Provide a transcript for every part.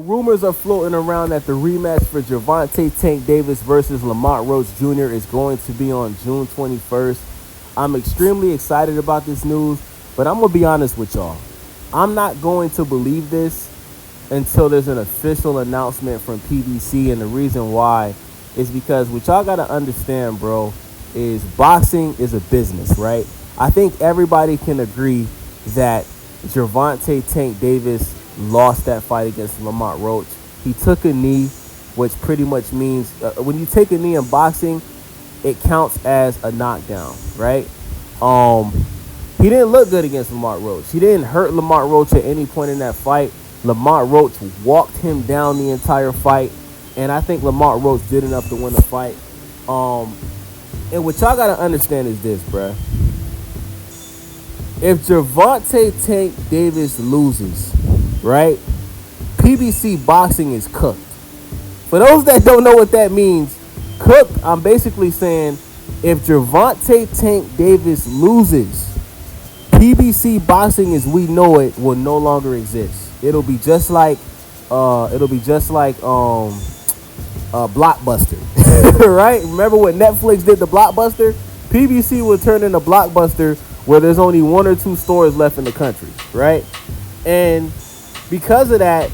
Rumors are floating around that the rematch for Gervonta Tank Davis versus Lamont Roach Jr. is going to be on June 21st. I'm extremely excited about this news, but I'm going to be honest with y'all. I'm not going to believe this until there's an official announcement from PBC, and the reason why is because what y'all got to understand, bro, is boxing is a business, right? I think everybody can agree that Gervonta Tank Davis lost that fight against Lamont Roach. He took a knee, which pretty much means when you take a knee in boxing, it counts as a knockdown, right? He didn't look good against Lamont Roach. He didn't hurt Lamont Roach at any point in that fight. Lamont Roach walked him down the entire fight, and I think Lamont Roach did enough to win the fight. And what y'all gotta understand is this, bruh. If Gervonta Tank Davis loses, right, PBC boxing is cooked. For those that don't know what that means, cooked, I'm basically saying if Gervonta Tank Davis loses, PBC boxing as we know it will no longer exist. It'll be just like Blockbuster, right? Remember when Netflix did the Blockbuster? PBC will turn into Blockbuster where there's only one or two stores left in the country, right? And because of that,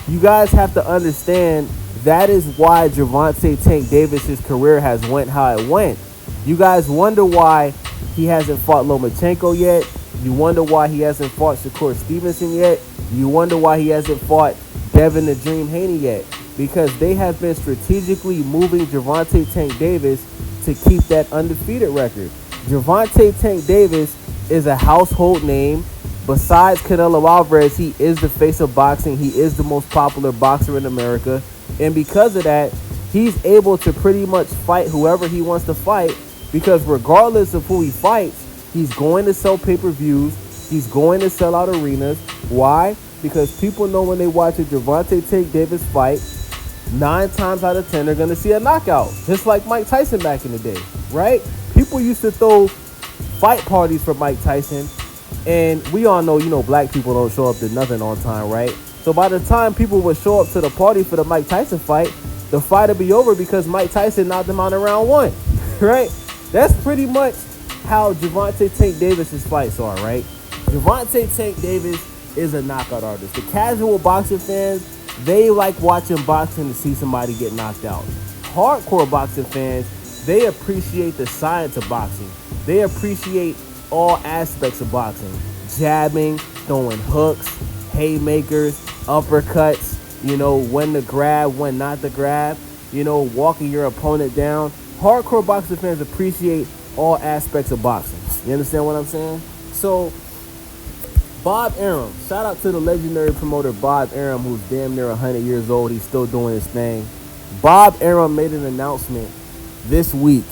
you guys have to understand that is why Gervonta Tank Davis' career has went how it went. You guys wonder why he hasn't fought Lomachenko yet. You wonder why he hasn't fought Shakur Stevenson yet. You wonder why he hasn't fought Devin the Dream Haney yet. Because they have been strategically moving Gervonta Tank Davis to keep that undefeated record. Gervonta Tank Davis is a household name. Besides Canelo Alvarez, he is the face of boxing. He is the most popular boxer in America. And because of that, he's able to pretty much fight whoever he wants to fight. Because regardless of who he fights, he's going to sell pay-per-views. He's going to sell out arenas. Why? Because people know when they watch a Gervonta Tank Davis fight, 9 times out of 10 they're going to see a knockout. Just like Mike Tyson back in the day, right? People used to throw fight parties for Mike Tyson. And we all know, black people don't show up to nothing on time, right? So by the time people would show up to the party for the Mike Tyson fight, the fight would be over because Mike Tyson knocked him out in round 1, right? That's pretty much how Gervonta Tank Davis' fights are, right? Gervonta Tank Davis is a knockout artist. The casual boxing fans, they like watching boxing to see somebody get knocked out. Hardcore boxing fans, they appreciate the science of boxing. They appreciate all aspects of boxing. Jabbing, throwing hooks, haymakers, uppercuts, when to grab, when not to grab, walking your opponent down. Hardcore boxing fans appreciate all aspects of boxing. You understand what I'm saying? So, Bob Arum, shout out to the legendary promoter Bob Arum, who's damn near 100 years old. He's still doing his thing. Bob Arum made an announcement this week,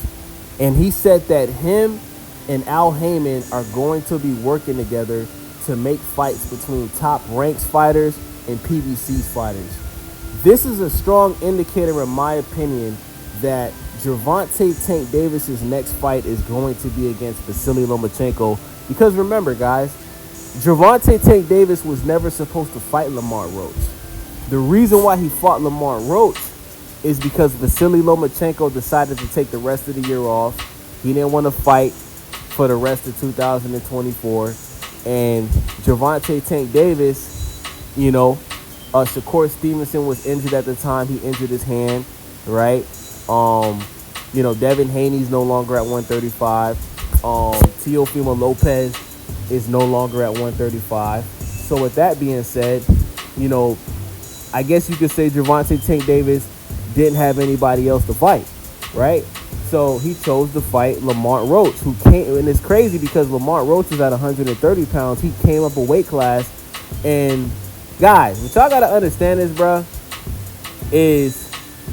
and he said that him and Al Haymon are going to be working together to make fights between top ranked fighters and PBC's fighters. This is a strong indicator, in my opinion, that Gervonta Tank Davis' next fight is going to be against Vasily Lomachenko. Because remember, guys, Gervonta Tank Davis was never supposed to fight Lamont Roach. The reason why he fought Lamont Roach is because Vasily Lomachenko decided to take the rest of the year off. He didn't want to fight for the rest of 2024. And Gervonta Tank Davis, Shakur Stevenson was injured at the time. He injured his hand, right? Devin Haney's no longer at 135. Teofimo Lopez is no longer at 135. So with that being said, I guess you could say Gervonta Tank Davis didn't have anybody else to fight, right? So he chose to fight Lamont Roach, who came, and it's crazy because Lamont Roach is at 130 pounds. He came up a weight class. And guys, what y'all gotta understand is, bruh, is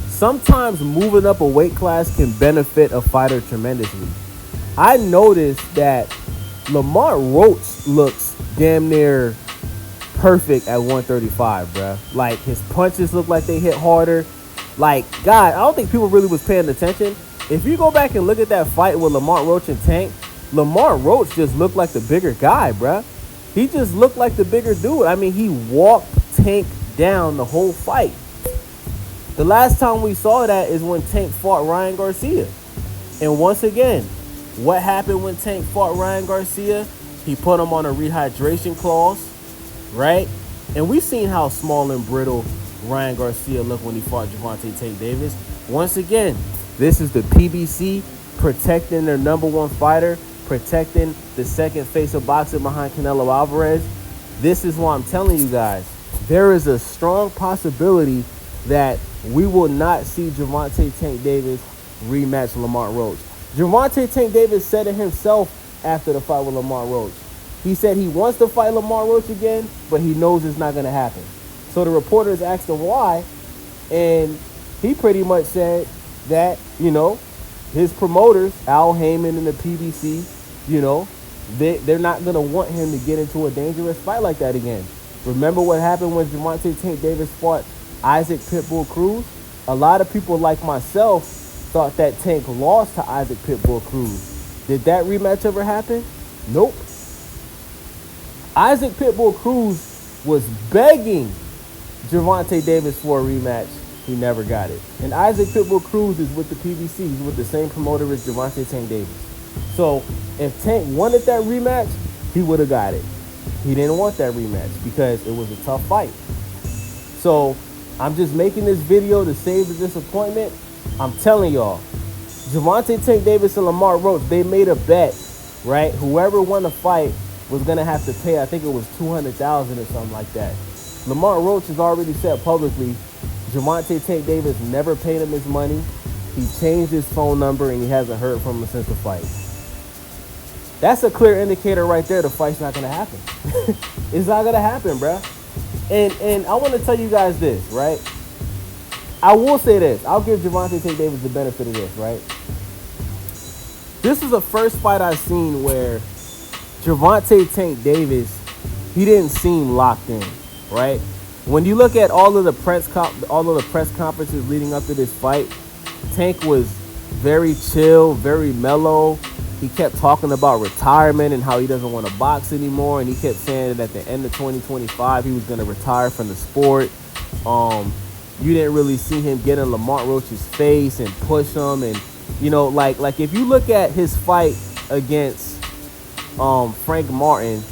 sometimes moving up a weight class can benefit a fighter tremendously. I noticed that Lamont Roach looks damn near perfect at 135, bruh. Like, his punches look like they hit harder. Like, God, I don't think people really was paying attention. If you go back and look at that fight with Lamont Roach and Tank, Lamont Roach just looked like the bigger guy, bruh. He just looked like the bigger dude. I mean, he walked Tank down the whole fight. The last time we saw that is when Tank fought Ryan Garcia. And once again, what happened when Tank fought Ryan Garcia? He put him on a rehydration clause, right? And we've seen how small and brittle Ryan Garcia looked when he fought Gervonta Tank Davis. Once again, this is the PBC protecting their number one fighter, protecting the second face of boxing behind Canelo Alvarez. This is why I'm telling you guys, there is a strong possibility that we will not see Gervonta Tank Davis rematch Lamont Roach. Gervonta Tank Davis said it himself after the fight with Lamont Roach. He said he wants to fight Lamont Roach again, but he knows it's not going to happen. So the reporters asked him why, and he pretty much said that, his promoters, Al Haymon and the PBC, they're not going to want him to get into a dangerous fight like that again. Remember what happened when Gervonta Tank Davis fought Isaac Pitbull Cruz? A lot of people like myself thought that Tank lost to Isaac Pitbull Cruz. Did that rematch ever happen? Nope. Isaac Pitbull Cruz was begging Gervonta Davis for a rematch. He never got it. And Isaac Pitbull Cruz is with the PBC. He's with the same promoter as Gervonta Tank Davis. So if Tank wanted that rematch, he would have got it. He didn't want that rematch because it was a tough fight. So I'm just making this video to save the disappointment. I'm telling y'all, Gervonta Tank Davis and Lamont Roach, they made a bet, right? Whoever won the fight was going to have to pay, I think it was $200,000 or something like that. Lamont Roach has already said publicly, Gervonta Tank Davis never paid him his money. He changed his phone number and he hasn't heard from him since the fight. That's a clear indicator right there the fight's not going to happen. It's not going to happen, bruh. And I want to tell you guys this, right? I will say this. I'll give Gervonta Tank Davis the benefit of this, right? This is the first fight I've seen where Gervonta Tank Davis, he didn't seem locked in, right? When you look at all of the press conferences leading up to this fight, Tank was very chill, very mellow. He kept talking about retirement and how he doesn't want to box anymore, and he kept saying that at the end of 2025 he was going to retire from the sport. You didn't really see him get in Lamont Roach's face and push him, and like if you look at his fight against Frank Martin,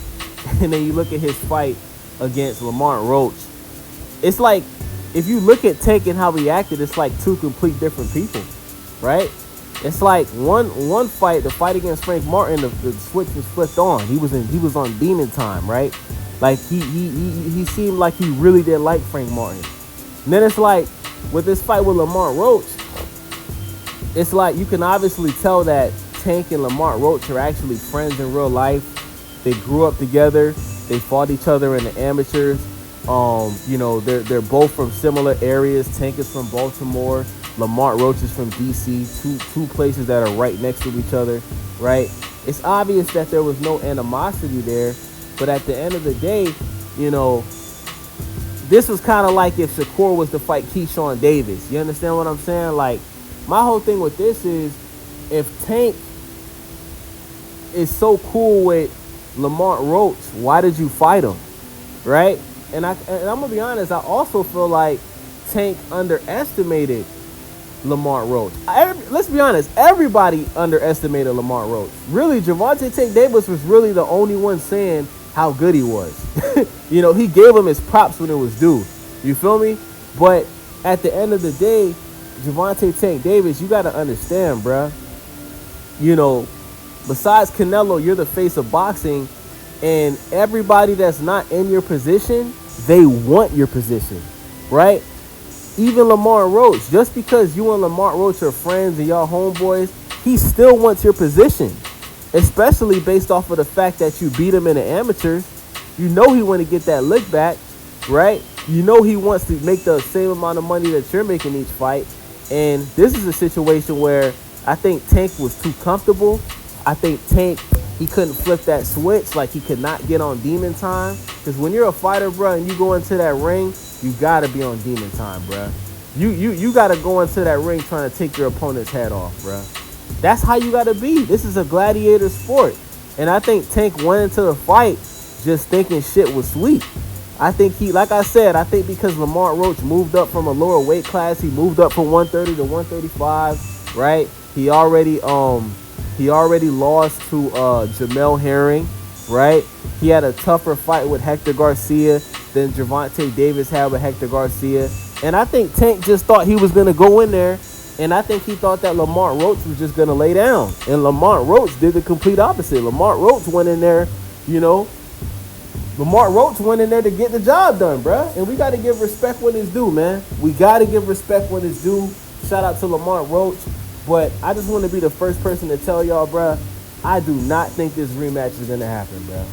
and then you look at his fight against Lamont Roach, it's like if you look at Tank and how he acted, it's like two complete different people, right? It's like one fight, the fight against Frank Martin, the switch was flipped on. He was on demon time, right? Like he seemed like he really didn't like Frank Martin. And then it's like with this fight with Lamont Roach, it's like you can obviously tell that Tank and Lamont Roach are actually friends in real life. They grew up together. They fought each other in the amateurs. They're both from similar areas. Tank is from Baltimore. Lamont Roach is from DC, two places that are right next to each other, right? It's obvious that there was no animosity there, but at the end of the day, this was kind of like if Shakur was to fight Keyshawn Davis. You understand what I'm saying? Like, my whole thing with this is, if Tank is so cool with Lamont Roach, why did you fight him, right? And I'm going to be honest, I also feel like Tank underestimated Lamont Roach. Let's be honest, everybody underestimated Lamont Roach. Really, Gervonta Tank Davis was really the only one saying how good he was. He gave him his props when it was due. You feel me? But at the end of the day, Gervonta Tank Davis, you got to understand, bruh. Besides Canelo, you're the face of boxing, and everybody that's not in your position, they want your position, right? Even Lamont Roach, just because you and Lamont Roach are friends and y'all homeboys, he still wants your position, especially based off of the fact that you beat him in the amateurs. He want to get that lick back, right? He wants to make the same amount of money that you're making each fight. And this is a situation where I think Tank was too comfortable. I think Tank, he couldn't flip that switch. Like, he could not get on demon time. Because when you're a fighter, bro, and you go into that ring, you got to be on demon time, bro. You got to go into that ring trying to take your opponent's head off, bro. That's how you got to be. This is a gladiator sport. And I think Tank went into the fight just thinking shit was sweet. I think like I said, I think because Lamont Roach moved up from a lower weight class, he moved up from 130 to 135, right? He already lost to Jamel Herring, right? He had a tougher fight with Hector Garcia than Gervonta Davis had with Hector Garcia. And I think Tank just thought he was going to go in there, and I think he thought that Lamont Roach was just going to lay down. And Lamont Roach did the complete opposite. Lamont Roach went in there, you know, Lamont Roach went in there to get the job done, bruh. And we got to give respect when it's due, man. We got to give respect when it's due. Shout out to Lamont Roach. But I just want to be the first person to tell y'all, bruh, I do not think this rematch is going to happen, bruh.